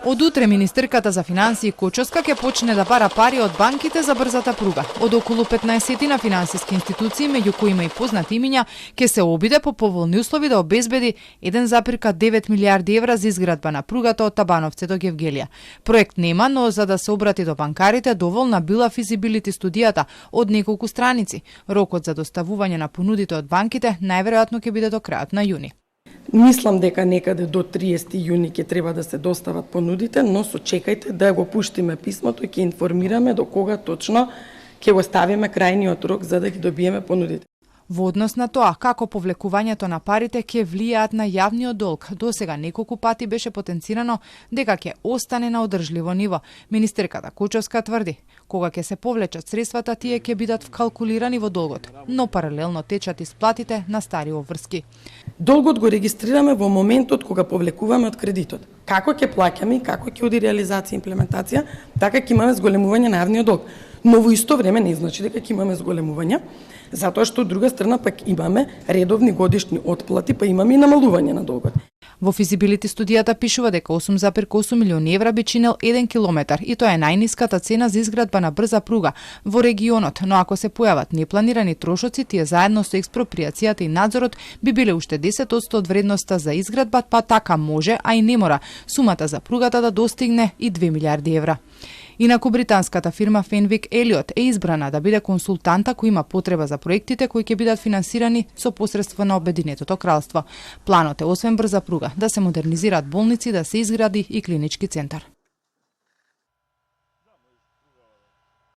Од утре министерката за финансии Кочовска ќе почне да бара пари од банките за брзата пруга. Од околу 15 на финансиски институции, меѓу кои има и познати имиња, ќе се обиде по поволни услови да обезбеди 1,9 милиарди евра за изградба на пругата од Табановци до Гевгелија. Проект нема, но за да се обрати до банкарите доволна била физибилити студијата од неколку страници. Рокот за доставување на понудите од банките најверојатно ќе биде до крајот на јуни. Мислам дека некаде до 30 јуни ќе треба да се достават понудите, но сочекајте да го пуштиме писмото и ќе информираме до кога точно ќе го ставиме крајниот рок за да ги добиеме понудите. Во однос на тоа како повлекувањето на парите ќе влијаат на јавниот долг, досега неколку пати беше потенцирано дека ќе остане на одржливо ниво. Министерката Кочовска тврди, кога ќе се повлечат средствата, тие ќе бидат вкалкулирани во долгот, но паралелно течат исплатите на стари обврски. Долгот го регистрираме во моментот кога повлекуваме од кредитот. Како ќе плаќаме и како ќе оди реализација и имплементација, така ќе имаме зголемување на јавниот долг. Но во исто време не значи дека ќе имаме зголемување, затоа што од друга страна пак имаме редовни годишни отплати, па имаме и намалување на долгот. Во физибилити студијата пишува дека 8,8 милиони евра би чинел 1 километар и тоа е најниската цена за изградба на брза пруга во регионот, но ако се појават непланирани трошоци, тие заедно со експроприацијата и надзорот би биле уште 10% од вредноста за изградба, па така може, а и не мора сумата за пругата да достигне и 2 милиарди евра. Инаку британската фирма Fenwick Elliott е избрана да биде консултанта кој има потреба за проектите кои ќе бидат финансирани со посредство на Обединетото кралство. Планот е освен брза пруга да се модернизираат болници, да се изгради и клинички центар.